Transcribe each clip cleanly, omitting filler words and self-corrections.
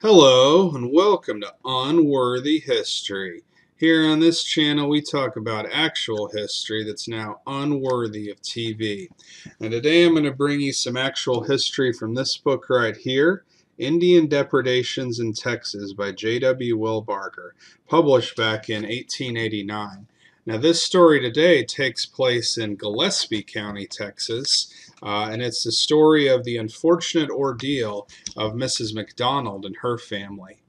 Hello and welcome to Unworthy History. Here on this channel we talk about actual history that's now unworthy of TV. And today I'm going to bring you some actual history from this book right here, Indian Depredations in Texas by J.W. Wilbarger, published back in 1889. Now this story today takes place in Gillespie County, Texas, and it's the story of the unfortunate ordeal of Mrs. McDonald and her family.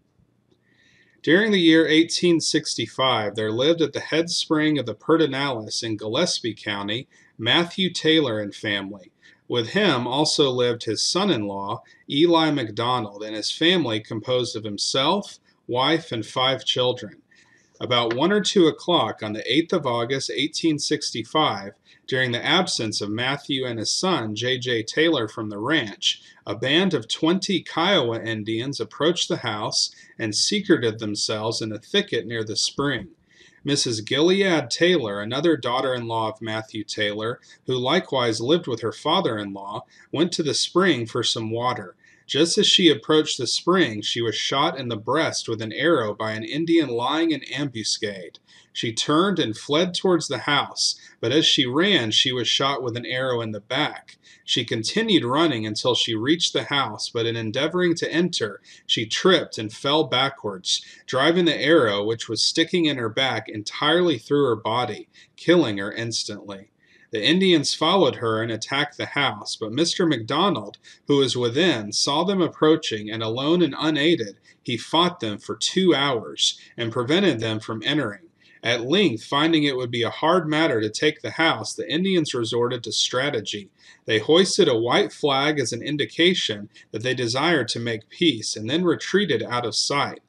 During the year 1865, there lived at the head spring of the Pedernales in Gillespie County Matthew Taylor and family. With him also lived his son-in-law, Eli McDonald, and his family composed of himself, wife, and 5 children. About 1 or 2 o'clock on the 8th of August, 1865, during the absence of Matthew and his son, J.J. Taylor, from the ranch, a band of 20 Kiowa Indians approached the house and secreted themselves in a thicket near the spring. Mrs. Gilead Taylor, another daughter-in-law of Matthew Taylor, who likewise lived with her father-in-law, went to the spring for some water. Just as she approached the spring, she was shot in the breast with an arrow by an Indian lying in ambuscade. She turned and fled towards the house, but as she ran, she was shot with an arrow in the back. She continued running until she reached the house, but in endeavoring to enter, she tripped and fell backwards, driving the arrow, which was sticking in her back, entirely through her body, killing her instantly. The Indians followed her and attacked the house, but Mr. McDonald, who was within, saw them approaching, and alone and unaided, he fought them for 2 hours, and prevented them from entering. At length, finding it would be a hard matter to take the house, the Indians resorted to strategy. They hoisted a white flag as an indication that they desired to make peace, and then retreated out of sight.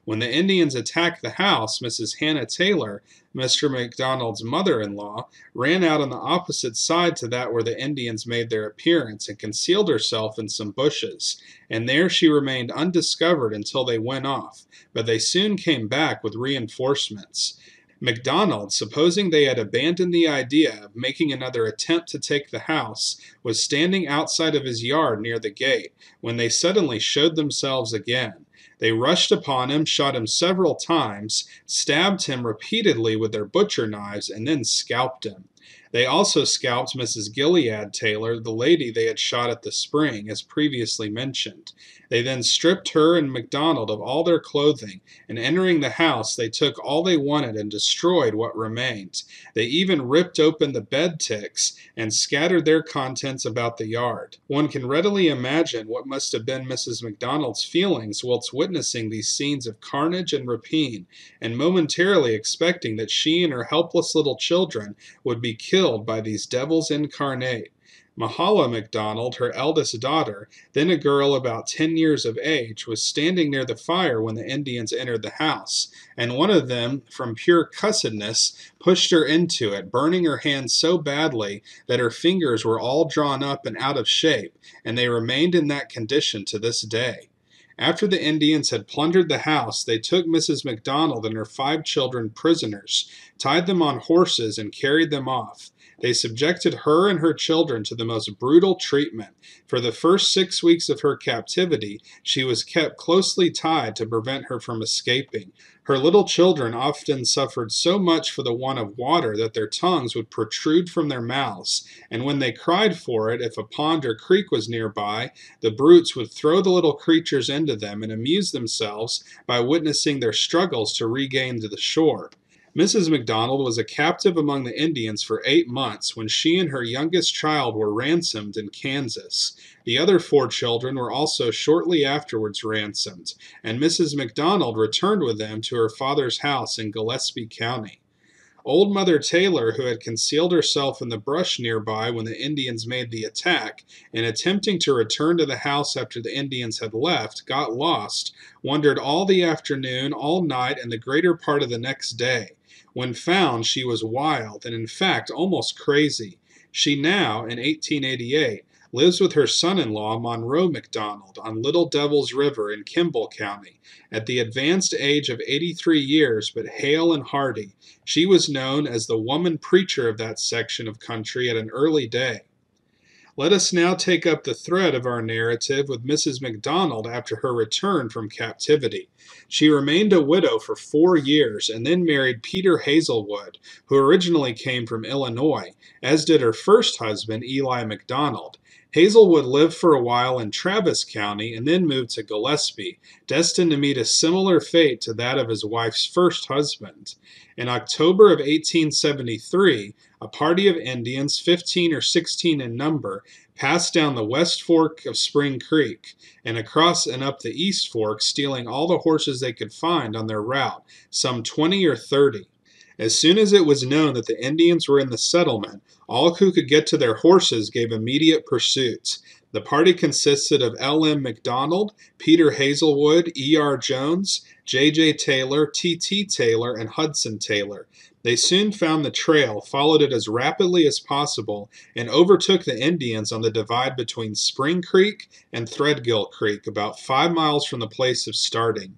When the Indians attacked the house, Mrs. Hannah Taylor, Mr. McDonald's mother-in-law, ran out on the opposite side to that where the Indians made their appearance and concealed herself in some bushes, and there she remained undiscovered until they went off, but they soon came back with reinforcements. McDonald, supposing they had abandoned the idea of making another attempt to take the house, was standing outside of his yard near the gate, when they suddenly showed themselves again. They rushed upon him, shot him several times, stabbed him repeatedly with their butcher knives, and then scalped him. They also scalped Mrs. Gilead Taylor, the lady they had shot at the spring, as previously mentioned. They then stripped her and McDonald of all their clothing, and entering the house, they took all they wanted and destroyed what remained. They even ripped open the bed ticks and scattered their contents about the yard. One can readily imagine what must have been Mrs. McDonald's feelings whilst witnessing these scenes of carnage and rapine, and momentarily expecting that she and her helpless little children would be killed by these devils incarnate. Mahala McDonald, her eldest daughter, then a girl about 10 years of age, was standing near the fire when the Indians entered the house, and one of them, from pure cussedness, pushed her into it, burning her hands so badly that her fingers were all drawn up and out of shape, and they remained in that condition to this day. After the Indians had plundered the house, they took Mrs. McDonald and her 5 children prisoners, tied them on horses, and carried them off. They subjected her and her children to the most brutal treatment. For the first 6 weeks of her captivity, she was kept closely tied to prevent her from escaping. Her little children often suffered so much for the want of water that their tongues would protrude from their mouths, and when they cried for it, if a pond or creek was nearby, the brutes would throw the little creatures into them and amuse themselves by witnessing their struggles to regain the shore. Mrs. McDonald was a captive among the Indians for 8 months when she and her youngest child were ransomed in Kansas. The other 4 children were also shortly afterwards ransomed, and Mrs. McDonald returned with them to her father's house in Gillespie County. Old Mother Taylor, who had concealed herself in the brush nearby when the Indians made the attack, in attempting to return to the house after the Indians had left, got lost, wandered all the afternoon, all night, and the greater part of the next day. When found, she was wild, and in fact almost crazy. She now, in 1888, lives with her son-in-law, Monroe McDonald, on Little Devil's River in Kimball County. At the advanced age of 83 years, but hale and hearty, she was known as the woman preacher of that section of country at an early day. Let us now take up the thread of our narrative with Mrs. McDonald after her return from captivity. She remained a widow for 4 years and then married Peter Hazelwood, who originally came from Illinois, as did her first husband, Eli McDonald. Hazelwood lived for a while in Travis County and then moved to Gillespie, destined to meet a similar fate to that of his wife's first husband. In October of 1873, a party of Indians, 15 or 16 in number, passed down the west fork of Spring Creek and across and up the east fork, stealing all the horses they could find on their route, some 20 or 30. As soon as it was known that the Indians were in the settlement, all who could get to their horses gave immediate pursuit. The party consisted of L.M. McDonald, Peter Hazelwood, E.R. Jones, J.J. Taylor, T.T. Taylor, and Hudson Taylor. They soon found the trail, followed it as rapidly as possible, and overtook the Indians on the divide between Spring Creek and Threadgill Creek, about 5 miles from the place of starting.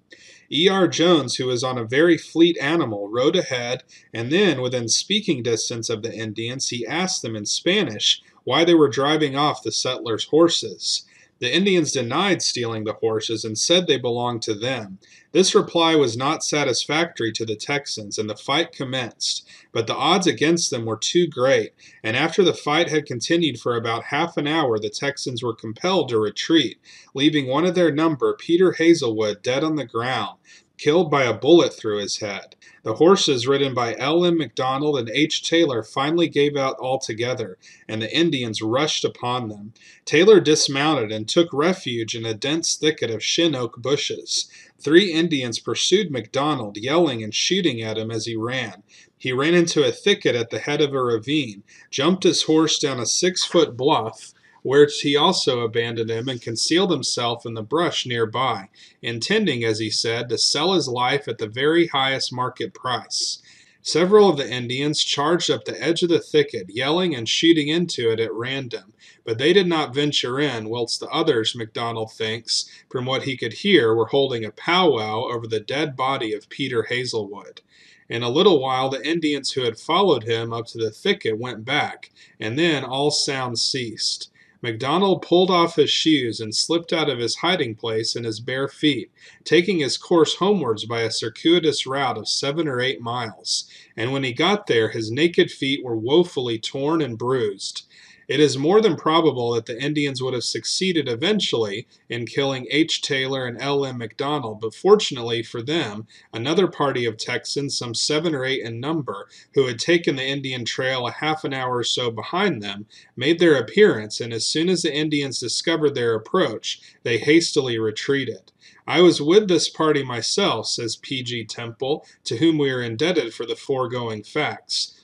E.R. Jones, who was on a very fleet animal, rode ahead, and then, within speaking distance of the Indians, he asked them in Spanish why they were driving off the settlers' horses. The Indians denied stealing the horses and said they belonged to them. This reply was not satisfactory to the Texans, and the fight commenced. But the odds against them were too great, and after the fight had continued for about half an hour, the Texans were compelled to retreat, leaving one of their number, Peter Hazelwood, dead on the ground, killed by a bullet through his head. The horses, ridden by L.M. McDonald and H. Taylor, finally gave out altogether, and the Indians rushed upon them. Taylor dismounted and took refuge in a dense thicket of shin-oak bushes. 3 Indians pursued McDonald, yelling and shooting at him as he ran. He ran into a thicket at the head of a ravine, jumped his horse down a 6-foot bluff, where he also abandoned him and concealed himself in the brush nearby, intending, as he said, to sell his life at the very highest market price. Several of the Indians charged up the edge of the thicket, yelling and shooting into it at random, but they did not venture in, whilst the others, McDonald thinks, from what he could hear, were holding a powwow over the dead body of Peter Hazelwood. In a little while the Indians who had followed him up to the thicket went back, and then all sound ceased. McDonald pulled off his shoes and slipped out of his hiding place in his bare feet, taking his course homewards by a circuitous route of 7 or 8 miles, and when he got there his naked feet were woefully torn and bruised. It is more than probable that the Indians would have succeeded eventually in killing H. Taylor and L.M. McDonald, but fortunately for them, another party of Texans, some 7 or 8 in number, who had taken the Indian trail a half an hour or so behind them, made their appearance, and as soon as the Indians discovered their approach, they hastily retreated. I was with this party myself, says P.G. Temple, to whom we are indebted for the foregoing facts.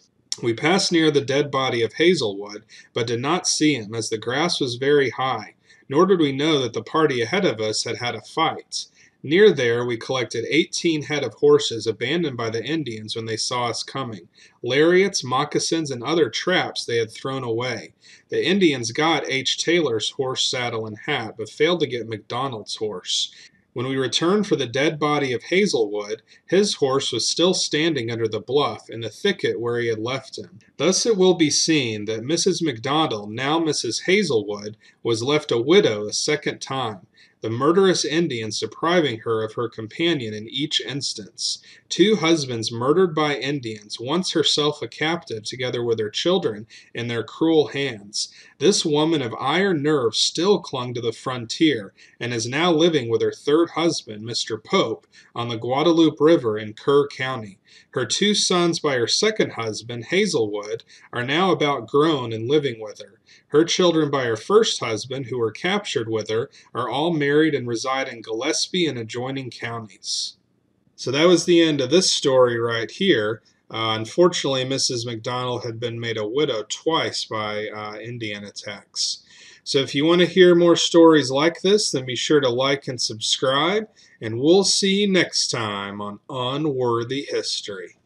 We passed near the dead body of Hazelwood, but did not see him, as the grass was very high, nor did we know that the party ahead of us had had a fight. Near there we collected 18 head of horses abandoned by the Indians when they saw us coming. Lariats, moccasins, and other traps they had thrown away. The Indians got H. Taylor's horse, saddle, and hat, but failed to get McDonald's horse. When we returned for the dead body of Hazelwood, his horse was still standing under the bluff in the thicket where he had left him. Thus it will be seen that Mrs. McDonald, now Mrs. Hazelwood, was left a widow a second time, the murderous Indians depriving her of her companion in each instance. 2 husbands murdered by Indians, once herself a captive together with her children in their cruel hands. This woman of iron nerves still clung to the frontier, and is now living with her 3rd husband, Mr. Pope, on the Guadalupe River in Kerr County. Her 2 sons by her 2nd husband, Hazelwood, are now about grown and living with her. Her children by her 1st husband, who were captured with her, are all married and reside in Gillespie and adjoining counties. So that was the end of this story right here. Unfortunately, Mrs. McDonald had been made a widow twice by Indian attacks. So if you want to hear more stories like this, then be sure to like and subscribe, and we'll see you next time on Unworthy History.